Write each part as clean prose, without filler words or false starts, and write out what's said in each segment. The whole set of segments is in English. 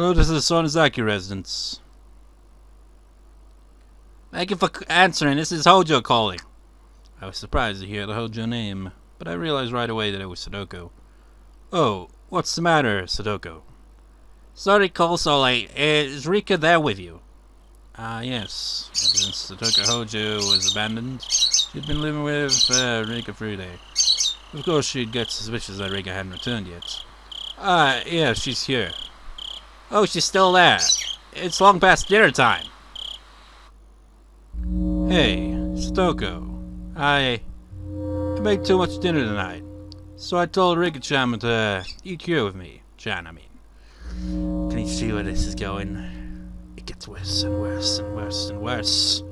Hello, this is Sonozaki residence. Thank you for answering. This is Hojo calling. I was surprised to hear the Hojo name, but I realized right away that it was Satoko. Oh, what's the matter, Satoko? Sorry to call so late. Is Rika there with you? Yes. Ever since Satoko Hojo was abandoned, she'd been living with Rika for a day. Of course, she'd get suspicious that Rika hadn't returned yet. Yeah, she's here. Oh, she's still there. It's long past dinner time. Hey, Satoko. I made too much dinner tonight, so I told Rika-chan to eat here with me. Chan, I mean. Can you see where this is going? It gets worse and worse and worse and worse.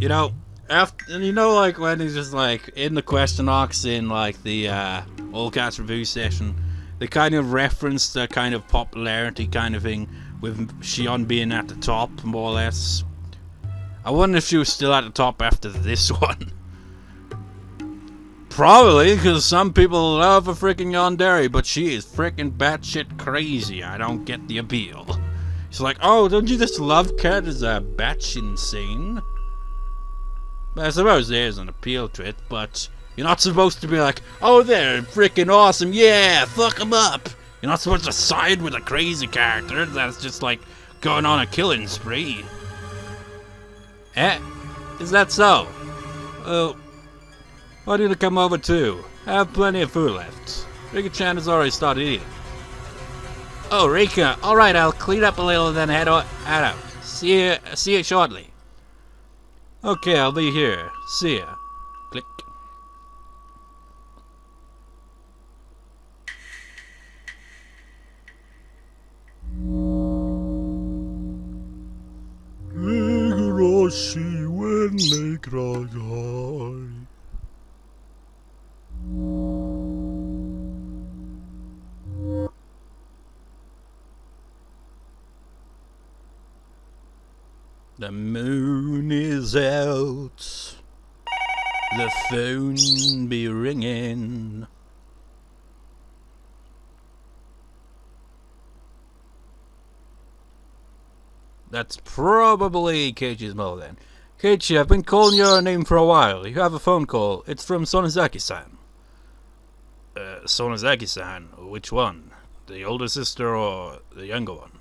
You know, like when he's just like in the question box in like the All Cast review session, they kind of reference the kind of popularity kind of thing with Shion being at the top, more or less. I wonder if she was still at the top after this one. Probably, because some people love a freaking yandere, but she is freaking batshit crazy. I don't get the appeal. She's like, oh, don't you just love cat as a batshit insane? I suppose there's an appeal to it, but you're not supposed to be like, oh, they're freaking awesome, yeah, fuck them up. You're not supposed to side with a crazy character that's just like going on a killing spree. Eh? Is that so? Oh, why did you come over too? I have plenty of food left. Rika-chan has already started eating. Oh, Rika, alright, I'll clean up a little and then head out. See you shortly. Okay, I'll be here. See ya. Click. Higurashi when they cry. The moon is out. The phone be ringing. That's probably Keiichi's mother then. Keiichi, I've been calling your name for a while. You have a phone call. It's from Sonozaki-san. Sonozaki-san? Which one? The older sister or the younger one?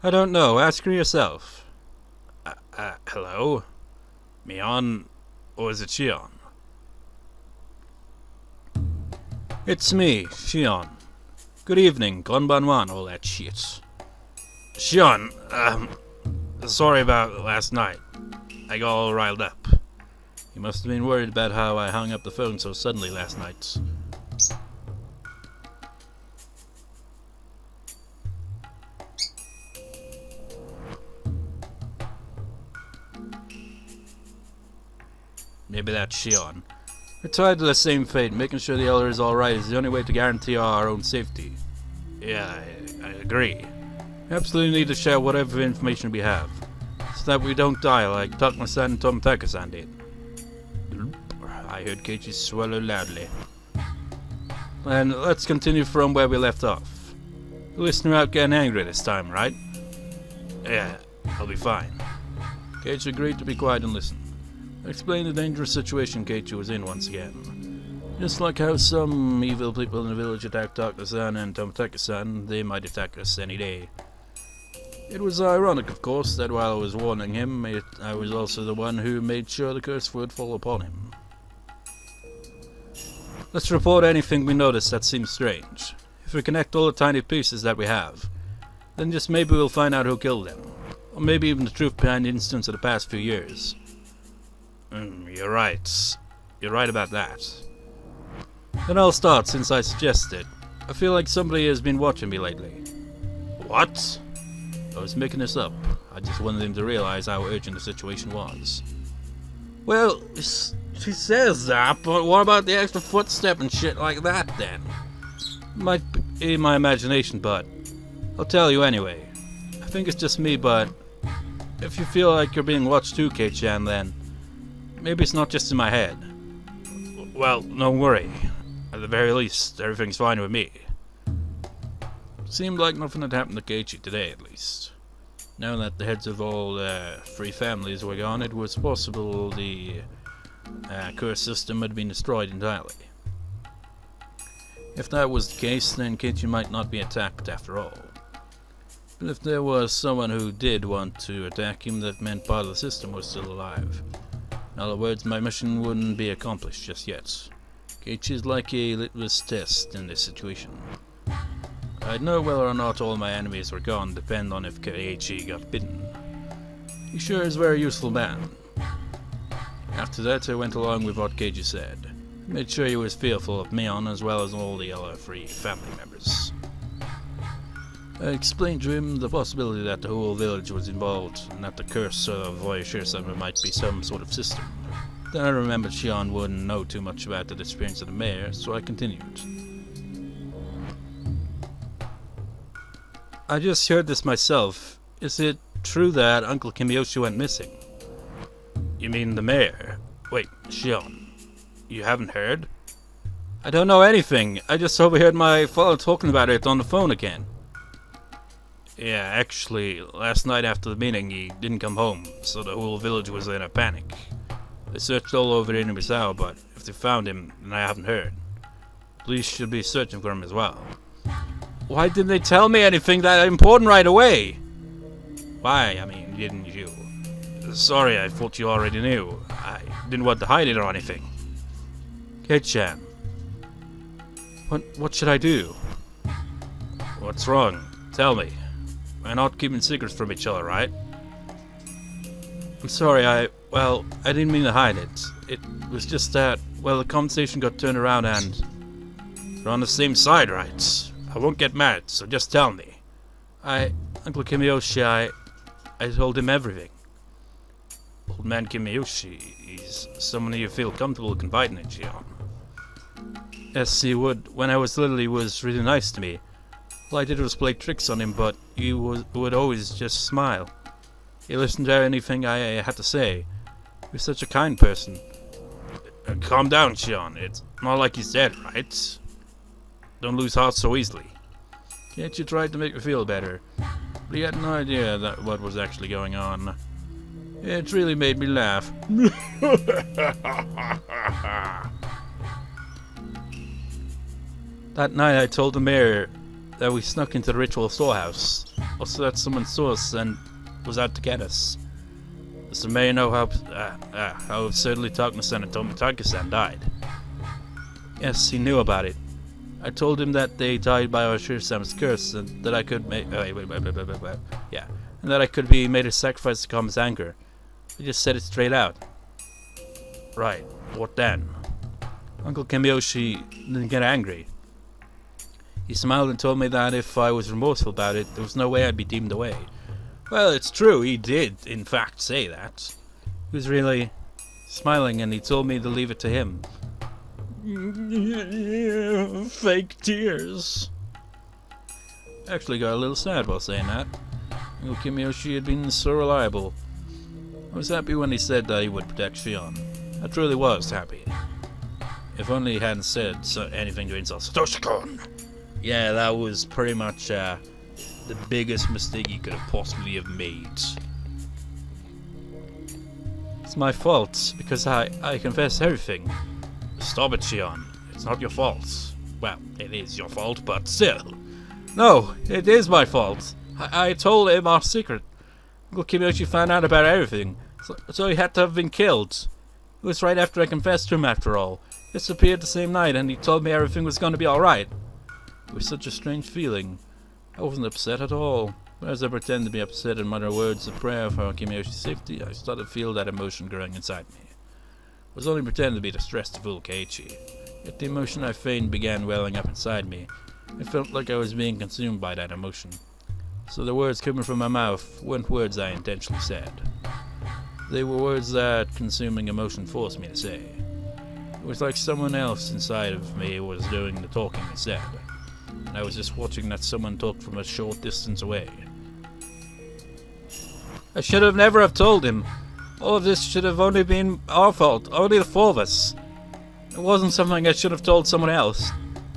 I don't know. Ask her yourself. Hello? Mion? Or is it Shion? It's me, Shion. Good evening, konbanwan, all that shit. Shion, sorry about last night. I got all riled up. You must have been worried about how I hung up the phone so suddenly last night. Maybe that's Shion. We're tied to the same fate. Making sure the elder is alright is the only way to guarantee our own safety. Yeah, I agree. We absolutely need to share whatever information we have, so that we don't die like Takuma-san and Tomitaka-san did. I heard Keiichi swallow loudly. And let's continue from where we left off. The listener out getting angry this time, right? Yeah, I'll be fine. Keiichi agreed to be quiet and listen. I explained the dangerous situation Keiichi was in once again. Just like how some evil people in the village attacked Takuma-san and Tomitaka-san, they might attack us any day. It was ironic, of course, that while I was warning him, I was also the one who made sure the curse would fall upon him. Let's report anything we notice that seems strange. If we connect all the tiny pieces that we have, then just maybe we'll find out who killed them. Or maybe even the truth behind the incidents of the past few years. You're right. You're right about that. Then I'll start, since I suggested. I feel like somebody has been watching me lately. What? I was making this up. I just wanted him to realize how urgent the situation was. Well, she says that, but what about the extra footstep and shit like that then? Might be my imagination, but I'll tell you anyway. I think it's just me, but if you feel like you're being watched too, Keiichi-chan, then maybe it's not just in my head. Well, don't worry. At the very least, everything's fine with me. Seemed like nothing had happened to Keiichi today, at least. Now that the heads of all three families were gone, it was possible the curse system had been destroyed entirely. If that was the case, then Keiichi might not be attacked after all. But if there was someone who did want to attack him, that meant part of the system was still alive. In other words, my mission wouldn't be accomplished just yet. Keiichi is like a litmus test in this situation. I'd know whether or not all my enemies were gone depend on if Keiichi got bitten. He sure is a very useful man. After that, I went along with what Keiichi said. Made sure he was fearful of Mion as well as all the other three family members. I explained to him the possibility that the whole village was involved, and that the curse of voyeurism might be some sort of system. Then I remembered Shion wouldn't know too much about the disappearance of the mayor, so I continued. I just heard this myself. Is it true that Uncle Kiyoshi went missing? You mean the mayor? Wait, Shion, you haven't heard? I don't know anything. I just overheard my father talking about it on the phone again. Yeah, actually, last night after the meeting he didn't come home, so the whole village was in a panic. They searched all over Inubisao, but if they found him, then I haven't heard. Police should be searching for him as well. Why didn't they tell me anything that important right away? Why, I mean, didn't you? Sorry, I thought you already knew. I didn't want to hide it or anything. Keiichi-chan. What should I do? What's wrong? Tell me. We're not keeping secrets from each other, right? I'm sorry, I didn't mean to hide it. It was just that, well, the conversation got turned around and... We're on the same side, right? I won't get mad, so just tell me. Uncle Kiyoshi, I told him everything. Old man Kiyoshi, he's someone you feel comfortable confiding in, Shion. Yes, he would. When I was little, he was really nice to me. All I did was play tricks on him, but he would always just smile. He listened to anything I had to say. He was such a kind person. Calm down, Shion. It's not like he's dead, right? Don't lose heart so easily. Yet you tried to make me feel better, but he had no idea that what was actually going on. It really made me laugh. That night I told the mayor that we snuck into the ritual storehouse. Also that someone saw us and was out to get us. Does the mayor know how absurdly Takuma-san and Tomitaka-san died? Yes, he knew about it. I told him that they died by Oshiro-sama's curse and that I could make... Yeah, and that I could be made a sacrifice to calm his anger. He just said it straight out. Right, what then? Uncle Kiyoshi didn't get angry. He smiled and told me that if I was remorseful about it, there was no way I'd be deemed away. Well, it's true, he did, in fact, say that. He was really smiling and he told me to leave it to him. Fake tears. I actually got a little sad while saying that. Uncle Kiyoshi had been so reliable. I was happy when he said that he would protect Shion. I truly was happy. If only he hadn't said anything to insult Satoshi-kun. Yeah, that was pretty much the biggest mistake he could have possibly have made. It's my fault, because I confess everything. Stop it, Shion. It's not your fault. Well, it is your fault, but still. No, it is my fault. I told him our secret. Uncle Kiyoshi found out about everything, so he had to have been killed. It was right after I confessed to him, after all. He disappeared the same night, and he told me everything was going to be alright. It was such a strange feeling. I wasn't upset at all. But as I pretended to be upset and mutter words of prayer for Kimiyoshi's safety, I started to feel that emotion growing inside me. I was only pretending to be distressed to fool Keiichi. Yet the emotion I feigned began welling up inside me. I felt like I was being consumed by that emotion. So the words coming from my mouth weren't words I intentionally said. They were words that consuming emotion forced me to say. It was like someone else inside of me was doing the talking instead. And I was just watching that someone talk from a short distance away. I should have never have told him. All of this should have only been our fault, only the four of us. It wasn't something I should have told someone else.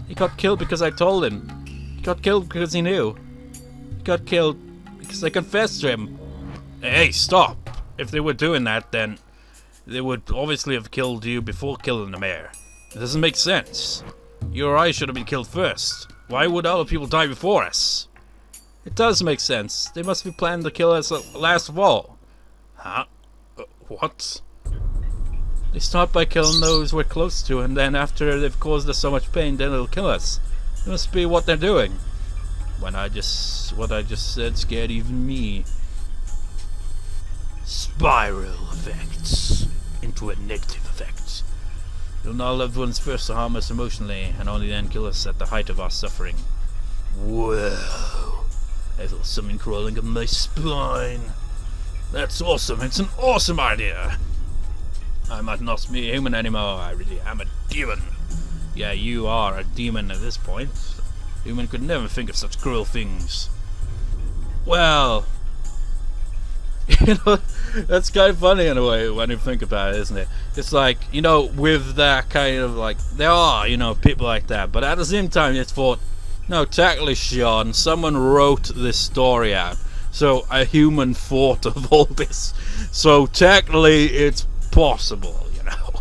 He got killed because I told him. He got killed because he knew. He got killed because I confessed to him. Hey, stop! If they were doing that, then they would obviously have killed you before killing the mayor. It doesn't make sense. You or I should have been killed first. Why would other people die before us? It does make sense. They must be planning to kill us last of all. Huh? What? They start by killing those we're close to, and then after they've caused us so much pain, then they'll kill us. It must be what they're doing. What I just said scared even me. Spiral effects into a negative effect. You'll know loved ones first to harm us emotionally, and only then kill us at the height of our suffering. Whoa! I feel something crawling up my spine. That's awesome! It's an awesome idea! I might not be human anymore. I really am a demon. Yeah, you are a demon at this point. Human could never think of such cruel things. Well, you know, that's kind of funny in a way when you think about it, isn't it? It's like, you know, with that kind of like, there are, you know, people like that, but at the same time, it's thought, no, technically, Shion, someone wrote this story out, so a human thought of all this, so technically, it's possible, you know.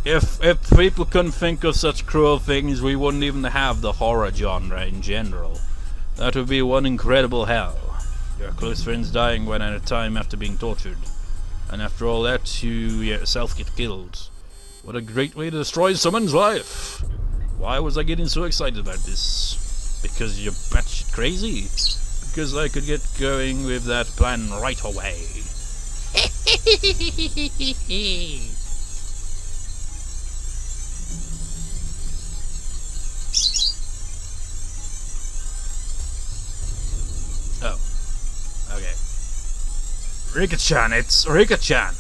If people couldn't think of such cruel things, we wouldn't even have the horror genre in general. That would be one incredible hell. Your close friends dying one at a time after being tortured. And after all that, you yourself get killed. What a great way to destroy someone's life! Why was I getting so excited about this? Because you're batshit crazy? Because I could get going with that plan right away. Oh. Okay. Rika-chan, it's Rika-chan!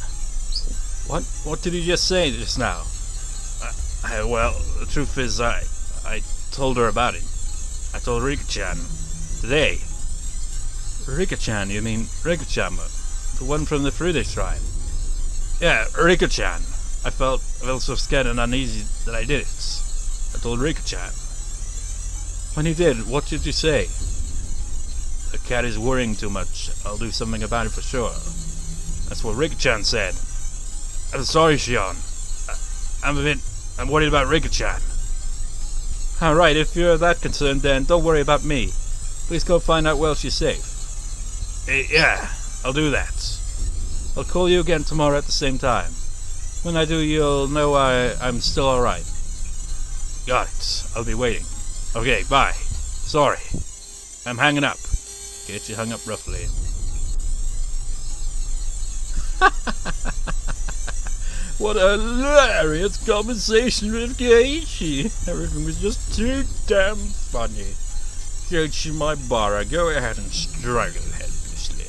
What did you just say just now? Well, the truth is, I told her about it. I told Rika-chan. Today. Rika-chan, you mean Rika-chan, the one from the Fruity tribe? Yeah, Rika-chan. I felt so scared and uneasy that I did it. I told Rika-chan. When you did, what did you say? The cat is worrying too much. I'll do something about it for sure. That's what Rika-chan said. I'm sorry, Shion. I'm worried about Rika-chan. Alright, if you're that concerned, then don't worry about me. Please go find out where she's safe. Yeah, I'll do that. I'll call you again tomorrow at the same time. When I do, you'll know I'm still alright. Got it. I'll be waiting. Okay, bye. Sorry. I'm hanging up. Keiichi hung up roughly. What a hilarious conversation with Keiichi. Everything was just too damn funny. Keiichi, my bara, go ahead and struggle helplessly.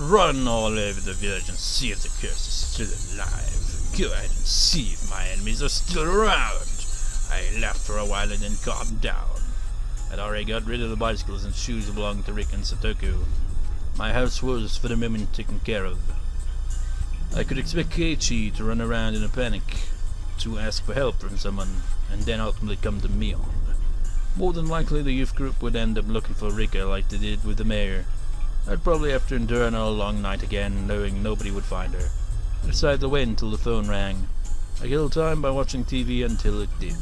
Run all over the village and see if the curse is still alive. Go ahead and see if my enemies are still around. I laughed for a while and then calmed down. I'd already got rid of the bicycles and shoes belonging to Rika and Satoko. My house was, for the moment, taken care of. I could expect Keiichi to run around in a panic, to ask for help from someone, and then ultimately come to Mion. More than likely the youth group would end up looking for Rika like they did with the mayor. I'd probably have to endure another long night again, knowing nobody would find her. I decided to wait until the phone rang. I killed time by watching TV until it did.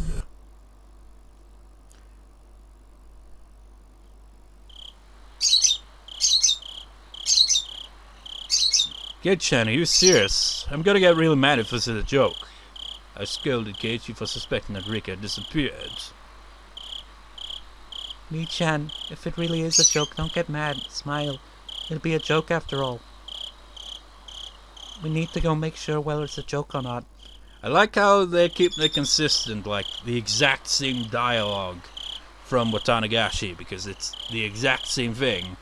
Keiichi, are you serious? I'm gonna get really mad if this is a joke. I scolded Keiichi for suspecting that Rika had disappeared. Mi-chan, if it really is a joke, don't get mad. Smile. It'll be a joke after all. We need to go make sure whether it's a joke or not. I like how they keep it consistent, like the exact same dialogue from Watanagashi, because it's the exact same thing,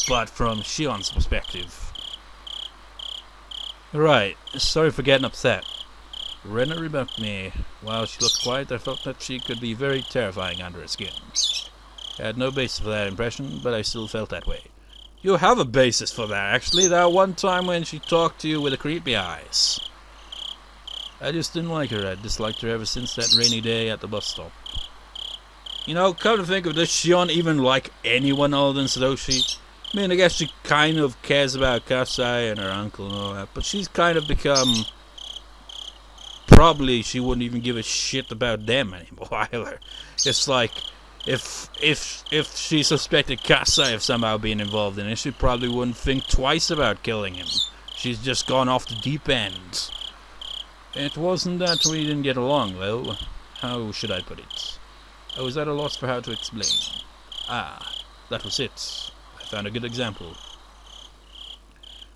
but from Shion's perspective. Right, sorry for getting upset. Rena rebuked me. While she looked quiet, I felt that she could be very terrifying under her skin. I had no basis for that impression, but I still felt that way. You have a basis for that, actually. That one time when she talked to you with the creepy eyes. I just didn't like her. I disliked her ever since that rainy day at the bus stop. You know, come to think of this, Shion even like anyone other than Satoshi? I mean, I guess she kind of cares about Kasai and her uncle and all that, but she's kind of become... Probably she wouldn't even give a shit about them anymore either. It's like, if she suspected Kasai of somehow being involved in it, she probably wouldn't think twice about killing him. She's just gone off the deep end. It wasn't that we didn't get along, though. How should I put it? I was at a loss for how to explain. Ah, that was it. I found a good example.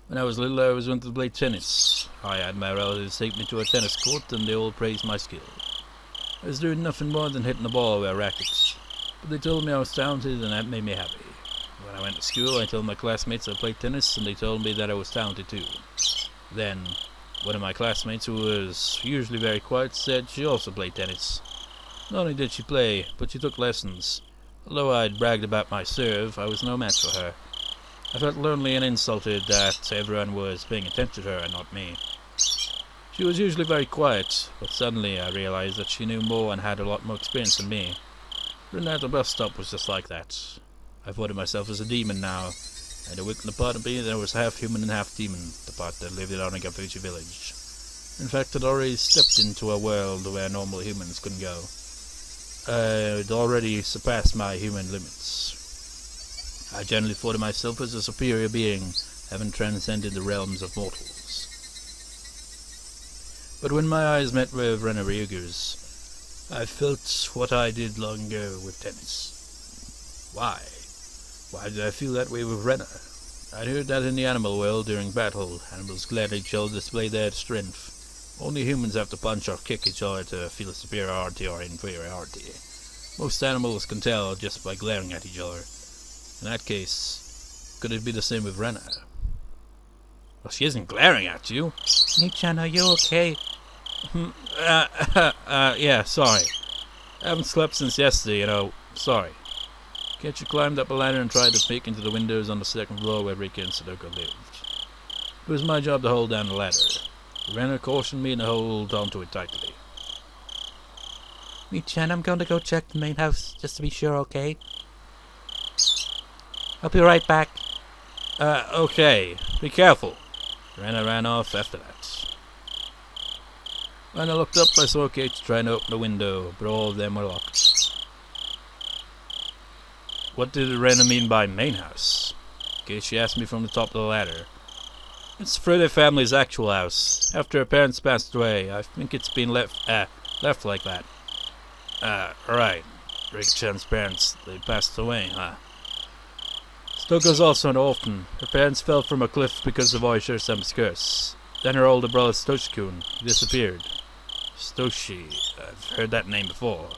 When I was little, I was wanted to play tennis. I had my relatives take me to a tennis court, and they all praised my skill. I was doing nothing more than hitting the ball with rackets, but they told me I was talented, and that made me happy. When I went to school, I told my classmates I played tennis, and they told me that I was talented too. Then, one of my classmates, who was usually very quiet, said she also played tennis. Not only did she play, but she took lessons. Although I'd bragged about my serve, I was no match for her. I felt lonely and insulted that everyone was paying attention to her and not me. She was usually very quiet, but suddenly I realized that she knew more and had a lot more experience than me. Running at the bus stop was just like that. I thought of myself as a demon now, and a week in the part of me that was half human and half demon, the part that lived in Onagafuchi village. In fact, I'd already stepped into a world where normal humans couldn't go. I'd already surpassed my human limits. I generally thought of myself as a superior being, having transcended the realms of mortals. But when my eyes met with Rena Ryugu's, I felt what I did long ago with tennis. Why? Why did I feel that way with Rena? I'd heard that in the animal world during battle, animals gladly shall display their strength. Only humans have to punch or kick each other to feel superiority or inferiority. Most animals can tell just by glaring at each other. In that case, could it be the same with Rena? Well, she isn't glaring at you. Mii-chan, are you okay? Yeah, sorry. I haven't slept since yesterday, sorry. Can't you climb up a ladder and try to peek into the windows on the second floor where Rika and Satoko lived? It was my job to hold down the ladder. Rena cautioned me to hold onto it tightly. Mii-chan, I'm going to go check the main house, just to be sure, okay? I'll be right back. Okay. Be careful. Rena ran off after that. When I looked up, I saw Keiichi trying to open the window, but all of them were locked. What did Rena mean by main house? Keiichi asked me from the top of the ladder. It's Friday family's actual house. After her parents passed away, I think it's been left like that. Right. Rika-chan's parents, they passed away, huh? Stoko's also an orphan. Her parents fell from a cliff because of Oishir-sama's curse. Then her older brother Stoshi-kun disappeared. Stoshi, I've heard that name before.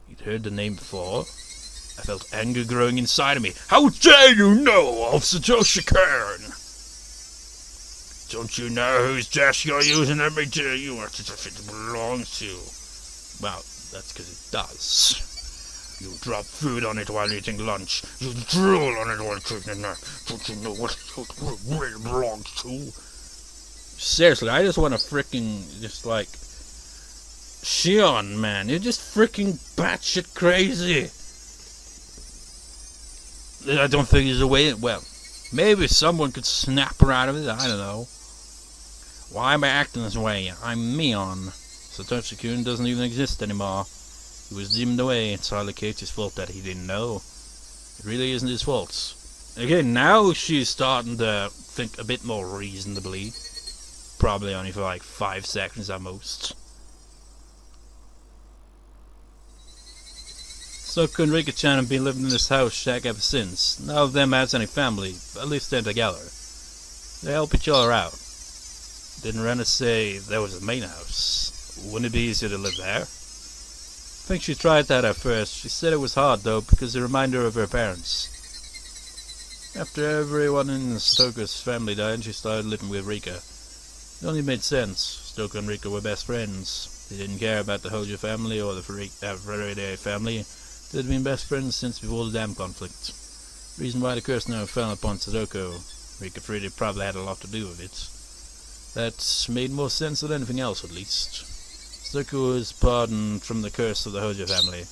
You'd heard the name before? I felt anger growing inside of me. How dare you know of Satoshi-kun? Don't you know whose desk you're using? Let me tell you what it belongs to. Well, that's because it does. You drop food on it while eating lunch. You drool on it while taking a nap. Don't you know what it really belongs to? Seriously, I just want to frickin' Shion, man, you're just frickin' batshit crazy. I don't think there's a way. Well, maybe someone could snap her out of it. I don't know. Why am I acting this way? I'm Mion. Satoshi-kun doesn't even exist anymore. He was dimmed away. It's hardly Keiichi's fault that he didn't know. It really isn't his fault. Again, now she's starting to think a bit more reasonably. Probably only for like 5 seconds at most. Satoko and Rika-chan have been living in this house shack ever since. None of them has any family, but at least they're together. They help each other out. Didn't Rena say there was a main house? Wouldn't it be easier to live there? I think she tried that at first. She said it was hard though, because it reminded her of her parents. After everyone in Satoko's family died, she started living with Rika. It only made sense. Satoko and Rika were best friends. They didn't care about the Hojo family or the Faraday family. They'd been best friends since before the dam conflict. Reason why the curse never fell upon Satoko. Rika Friday probably had a lot to do with it. That made more sense than anything else, at least. Satoko was pardoned from the curse of the Hojo family.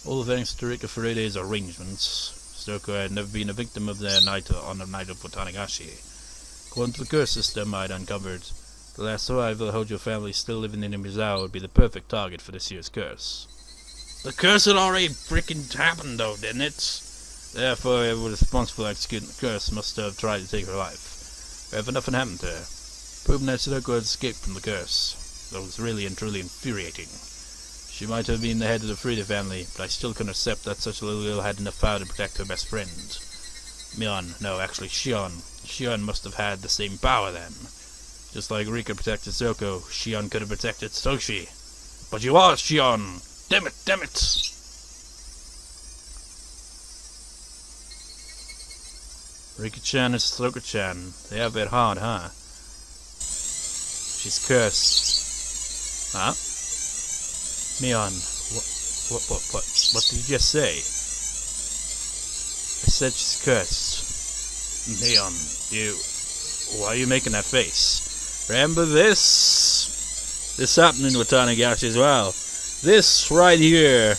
All thanks to Rika Furude's arrangements, Satoko had never been a victim of their night on the night of Tanagashi. According to the curse system I'd uncovered, the last survivor of the Hojo family still living in Mizawa would be the perfect target for this year's curse. The curse had already freaking happened though, didn't it? Therefore, whoever was responsible for executing the curse must have tried to take her life. However, nothing happened to her, proving that Satoko had escaped from the curse. That was really and truly infuriating. She might have been the head of the Furude family, but I still couldn't accept that such a little girl had enough power to protect her best friend. Mion, no, actually Shion. Shion must have had the same power then. Just like Rika protected Satoko, Shion could have protected Satoshi. But you are Shion! Damn it, damn it! Rika-chan and Satoko-chan, they have it hard, huh? She's cursed. Huh? Mion, what did you just say? I said she's cursed. Mion, why are you making that face? Remember this? This happened in Tanagashi as well. This right here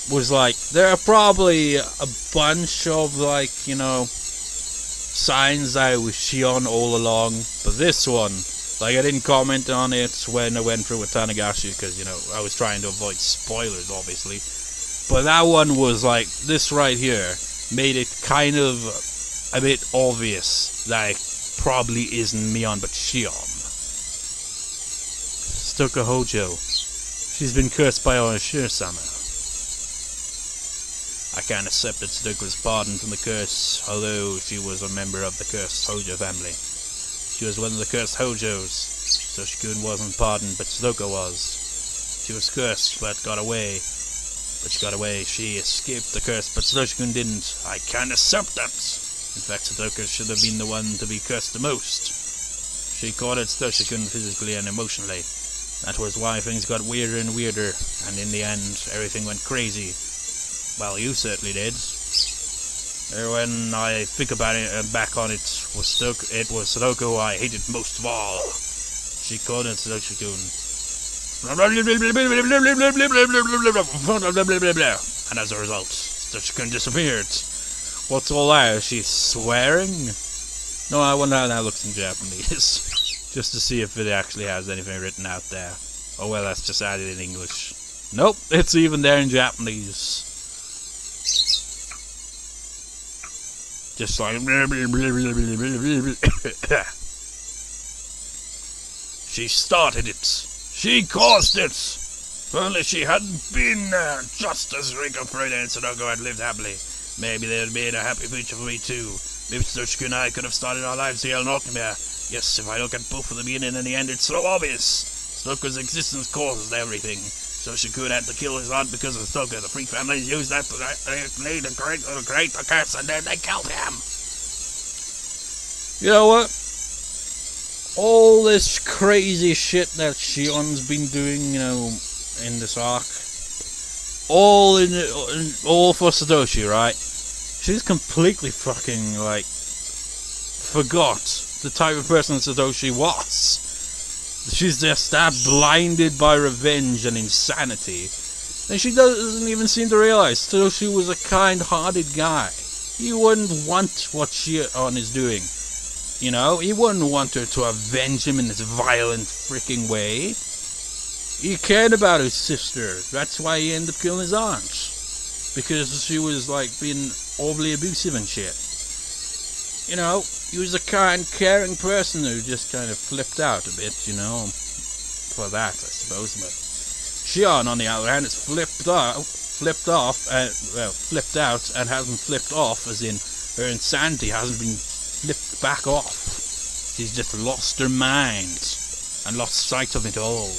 was like, there are probably a bunch of like, you know, signs that it was Shion all along, but this one, like, I didn't comment on it when I went through with Tanagashi because, you know, I was trying to avoid spoilers, obviously. But that one was like, this right here made it kind of a bit obvious that it probably isn't Mion but Shion. Satoko Hojo. She's been cursed by Onishiro-sama. I can't accept that Satoko was pardoned from the curse, although she was a member of the cursed Hojo family. She was one of the cursed Hojos, so Shikun wasn't pardoned, but Satoko was. She was cursed, but got away. But she got away. She escaped the curse, but Satoshi-kun didn't. I can't accept that. In fact, Satoko should have been the one to be cursed the most. She cornered Satoshi-kun physically and emotionally. That was why things got weirder and weirder, and in the end, everything went crazy. Well, you certainly did. When I think about it and back on it, was Satoko I hated most of all. She cornered Satoshi-kun. And as a result, Satoshi-kun disappeared. What's all that? Is she swearing? No, I wonder how that looks in Japanese. Just to see if it actually has anything written out there. Oh well, that's just added in English. Nope, it's even there in Japanese. Just like... She started it. She caused it. If only she hadn't been there, just as Rika, Furude, and Satoko had lived happily. Maybe there'd been a happy future for me too. Maybe Satoshi and I could have started our lives here in Okinawa. Yes, if I look at both from the beginning and the end, it's so obvious. Satoko's existence causes everything. Satoshi had to kill his aunt because of Satoko. The three families used that to create the curse, and then they killed him. You know what? All this crazy shit that Shion's been doing, you know, in this arc, all for Satoshi, right? She's completely fucking, like, forgot the type of person Satoshi was. She's just that blinded by revenge and insanity. And she doesn't even seem to realize Satoshi was a kind-hearted guy. He wouldn't want what Shion is doing. You know, he wouldn't want her to avenge him in this violent freaking way. He cared about his sister. That's why he ended up killing his aunt. Because she was, like, being overly abusive and shit. You know, he was a kind, caring person who just kind of flipped out a bit, you know, for that, I suppose. But Shion, on the other hand, has flipped out, and hasn't flipped off, as in her insanity hasn't been flipped back off. She's just lost her mind and lost sight of it all.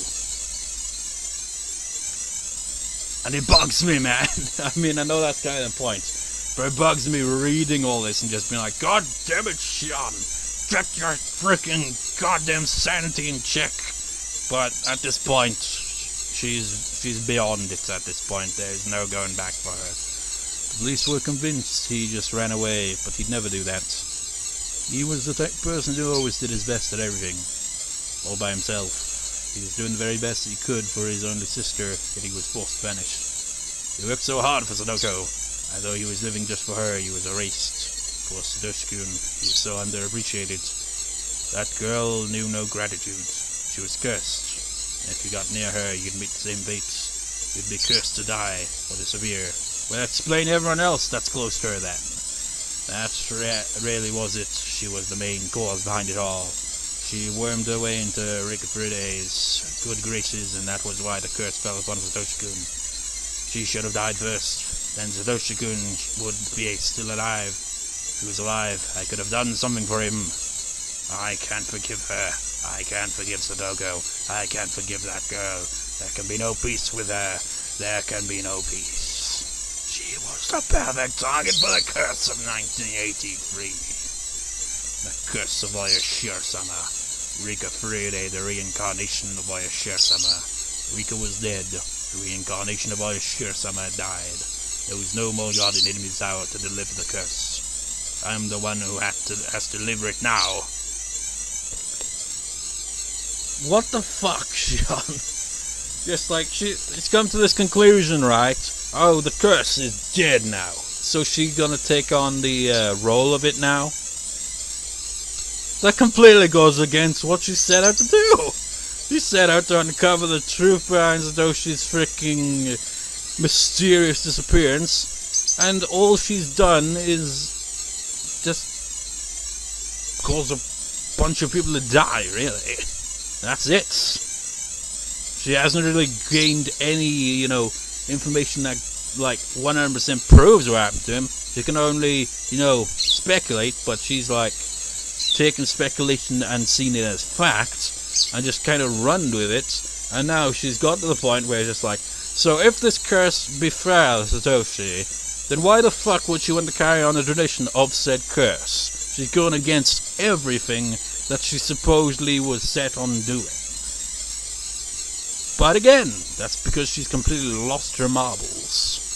And it bugs me, man. I mean, I know that's kind of the point. But it bugs me reading all this and just being like, God damn it, Shion, get your freaking goddamn sanity in check. But at this point, she's beyond it at this point. There's no going back for her. At least we're convinced he just ran away, but he'd never do that. He was the type of person who always did his best at everything, all by himself. He was doing the very best he could for his only sister, yet he was forced to vanish. He worked so hard for Satoko, and though he was living just for her, he was erased. Poor Satoshi-kun, he was so underappreciated. That girl knew no gratitude. She was cursed. If you got near her, you'd meet the same fate. You'd be cursed to die or disappear. Well, explain everyone else that's close to her then. That really was it. She was the main cause behind it all. She wormed her way into Rika Furude's good graces, and that was why the curse fell upon Satoshi-kun. She should have died first. Then Satoshi-kun would be still alive. If he was alive, I could have done something for him. I can't forgive her. I can't forgive Satoko. I can't forgive that girl. There can be no peace with her. There can be no peace. She was the perfect target for the curse of 1983. The curse of Oyashiro-sama. Rika Furude, the reincarnation of Oyashiro-sama. Rika was dead. The reincarnation of Oyashiro-sama died. There was no more god in Inami's tower to deliver the curse. I'm the one who has to deliver it now. What the fuck, Shion? Just like, it's come to this conclusion, right? Oh, the curse is dead now. So she's gonna take on the role of it now? That completely goes against what she set out to do. She set out to uncover the truth behind Satoshi's freaking mysterious disappearance. And all she's done is just cause a bunch of people to die, really. That's it. She hasn't really gained any, information that, 100% proves what happened to him. She can only, speculate, but she's, taken speculation and seen it as fact, and just kind of run with it, and now she's got to the point where it's just like, so if this curse befell Satoshi, then why the fuck would she want to carry on a tradition of said curse? She's going against everything that she supposedly was set on doing. But again, that's because she's completely lost her marbles.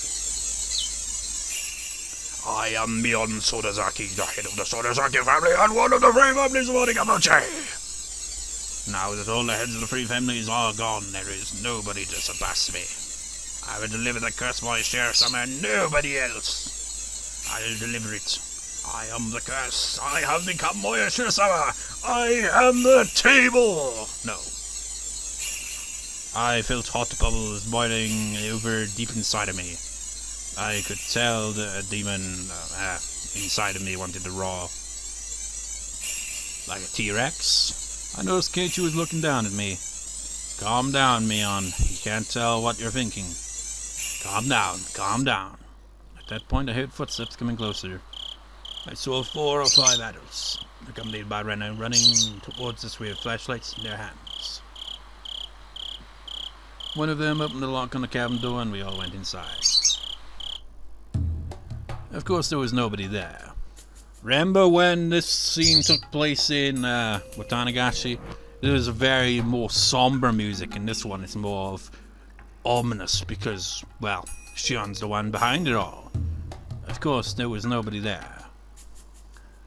I am Mion Sodazaki, the head of the Sodazaki family and one of the three families of Onikamochi. Now that all the heads of the three families are gone, there is nobody to surpass me. I will deliver the curse by Shiro-sama and nobody else. I will deliver it. I am the curse. I have become Shiro-sama. I am the table. No. I felt hot bubbles boiling over deep inside of me. I could tell the demon inside of me wanted to roar. Like a T-Rex. I noticed Keiichi was looking down at me. Calm down, Mion. He can't tell what you're thinking. Calm down, calm down. At that point, I heard footsteps coming closer. I saw 4 or 5 adults, accompanied by Rena, running towards us with flashlights in their hands. One of them opened the lock on the cabin door and we all went inside. Of course, there was nobody there. Remember when this scene took place in Watanagashi? There was a very more somber music, and this one is more of ominous because, well, Shion's the one behind it all. Of course, there was nobody there.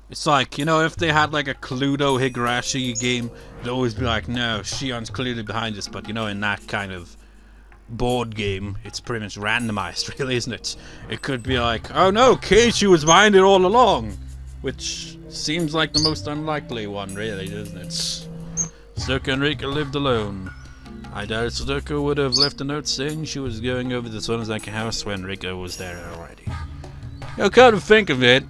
It's like, if they had like a Cluedo Higurashi game, they'd always be like, no, Shion's clearly behind this, but in that kind of board game, it's pretty much randomized, really, isn't it? It could be like, oh no, Keiichi was behind it all along, which seems like the most unlikely one, really, doesn't it? Satoko and Rika lived alone. I doubt Satoko would have left a note saying she was going over the Sonozaki house when Rika was there already. Kind of think of it,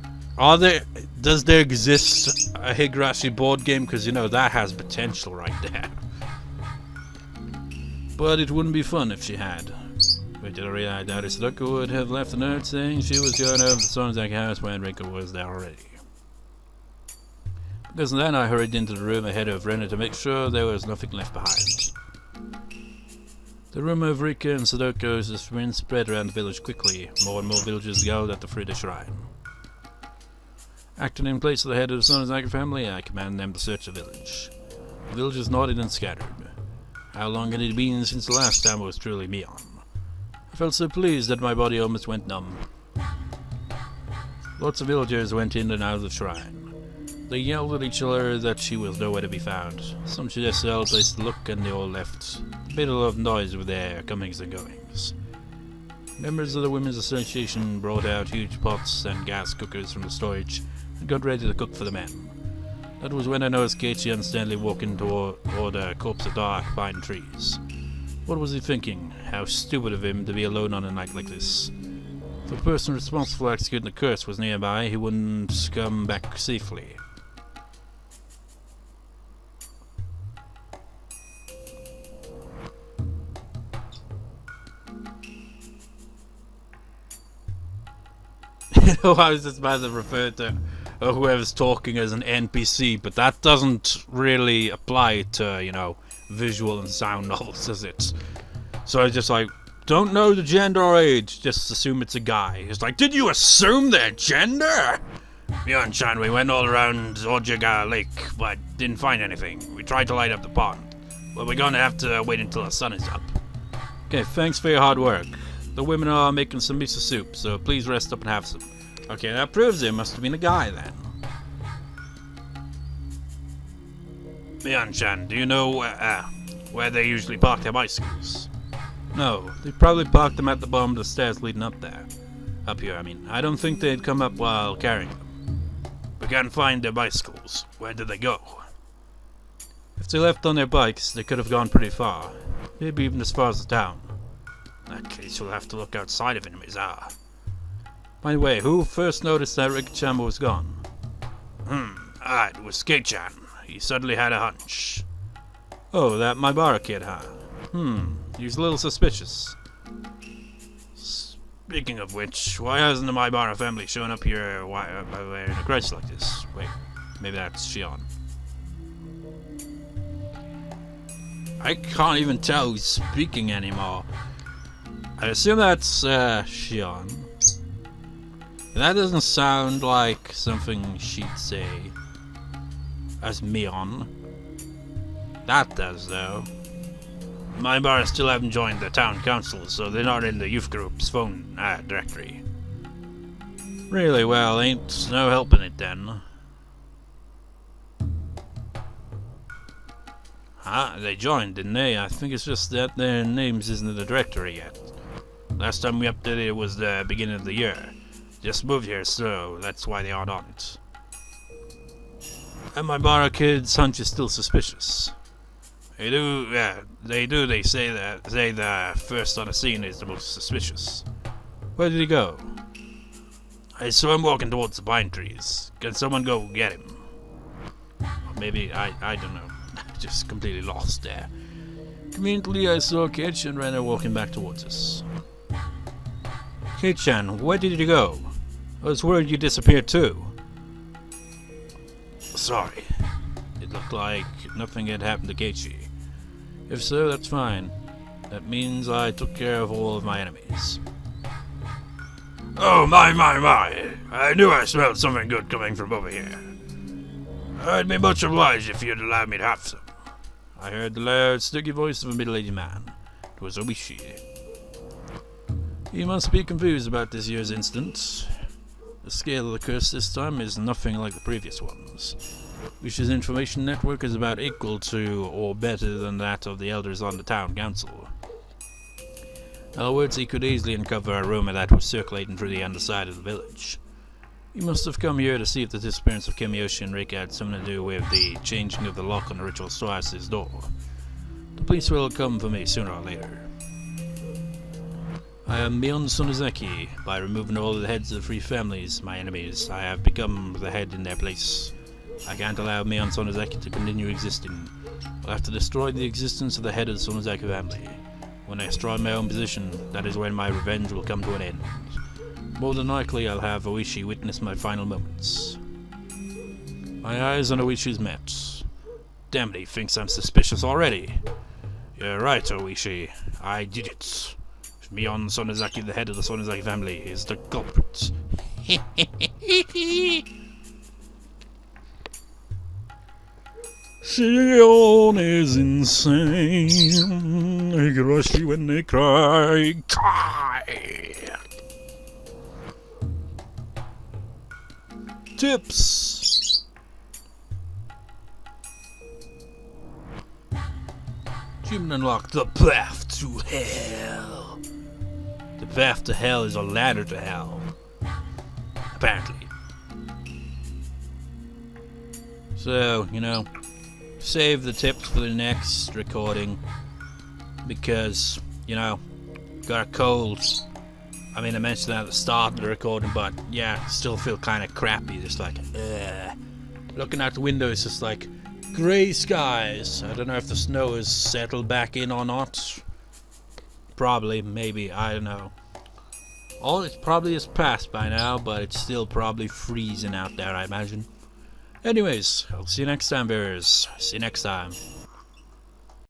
does there exist a Higurashi board game? Because, that has potential right there. But it wouldn't be fun if she had. But I doubt Satoko would have left a note saying she was going over the Sonozaki house when Rika was there already. Because then I hurried into the room ahead of Rena to make sure there was nothing left behind. The rumor of Rika and Satoko's disappearance spread around the village quickly. More and more villagers gathered at the Furude Shrine. Acting in place of the head of the Sonozaki family, I commanded them to search the village. The villagers nodded and scattered. How long had it been since the last time I was truly Mion? I felt so pleased that my body almost went numb. Lots of villagers went in and out of the shrine. They yelled at each other that she was nowhere to be found. Some suggested a place to look, and they all left. Made a lot of noise with their comings and goings. Members of the Women's Association brought out huge pots and gas cookers from the storage and got ready to cook for the men. That was when I noticed Keiichi and Stanley walking toward a copse of dark pine trees. What was he thinking? How stupid of him to be alone on a night like this. If the person responsible for executing the curse was nearby, he wouldn't come back safely. You know, I was just about to refer to whoever's talking as an NPC, but that doesn't really apply to, you know, visual and sound novels, does it? So I was just like, don't know the gender or age, just assume it's a guy. He's like, did you assume their gender? Mion-chan, we went all around Ojiga Lake, but didn't find anything. We tried to light up the pond, but we're gonna have to wait until the sun is up. Okay, thanks for your hard work. The women are making some miso soup, so please rest up and have some. Okay, that proves it must have been a guy then. Mion-chan, do you know where they usually park their bicycles? No, they probably parked them at the bottom of the stairs leading up there. Up here, I mean. I don't think they'd come up while carrying them. We can't find their bicycles. Where did they go? If they left on their bikes, they could have gone pretty far. Maybe even as far as the town. In that case, we'll have to look outside of Inamizawa. By the way, who first noticed that Rika-chan was gone? It was Kei-chan. He suddenly had a hunch. Oh, that Maibara kid, huh? He's a little suspicious. Speaking of which, why hasn't the Maibara family shown up here in a crisis like this? Wait, maybe that's Shion. I can't even tell who's speaking anymore. I assume that's Shion. That doesn't sound like something she'd say. As Mion. That does, though. My bar still haven't joined the town council, so they're not in the youth group's phone directory. Really? Well, ain't no helping it then. They joined, didn't they? I think it's just that their names isn't in the directory yet. Last time we updated it was the beginning of the year. Just moved here, so that's why they aren't on it. And my Bara kid's hunch is still suspicious. They say the first on the scene is the most suspicious. Where did he go? I saw him walking towards the pine trees. Can someone go get him? Or maybe, I don't know. Just completely lost there. Conveniently, I saw Keiichi and Rena walking back towards us. Kei-chan, where did you go? I was worried you disappeared too. Sorry. It looked like nothing had happened to Keiichi. If so, that's fine. That means I took care of all of my enemies. Oh, my. I knew I smelled something good coming from over here. I'd be much obliged if you'd allow me to have some. I heard the loud, sticky voice of a middle-aged man. It was Oishi. You must be confused about this year's incident. The scale of the curse this time is nothing like the previous ones. Oishi's information network is about equal to or better than that of the elders on the town council. In other words, he could easily uncover a rumor that was circulating through the underside of the village. You must have come here to see if the disappearance of Keiichi and Rika had something to do with the changing of the lock on the ritual storehouse's door. The police will come for me sooner or later. I am Mion Sonozaki. By removing all of the heads of the three families, my enemies, I have become the head in their place. I can't allow Mion Sonozaki to continue existing. I'll have to destroy the existence of the head of the Sonozaki family. When I destroy my own position, that is when my revenge will come to an end. More than likely, I'll have Oishi witness my final moments. My eyes on Oishi's met. Damn it, he thinks I'm suspicious already. You're right, Oishi. I did it. Mion Sonozaki, the head of the Sonozaki family, is the culprit. Shion is insane. Higurashi when they cry. Kai. Tips. Achievement unlocked, the path to hell. The path to hell is a ladder to hell. Apparently. So, you know, save the tips for the next recording. Because, you know, got a cold. I mean, I mentioned that at the start of the recording, but yeah, still feel kind of crappy. Just like, looking out the window, it's just like grey skies. I don't know if the snow has settled back in or not. Probably, maybe, I don't know. All it probably is past by now, but it's still probably freezing out there, I imagine. Anyways, I'll see you next time, viewers. See you next time.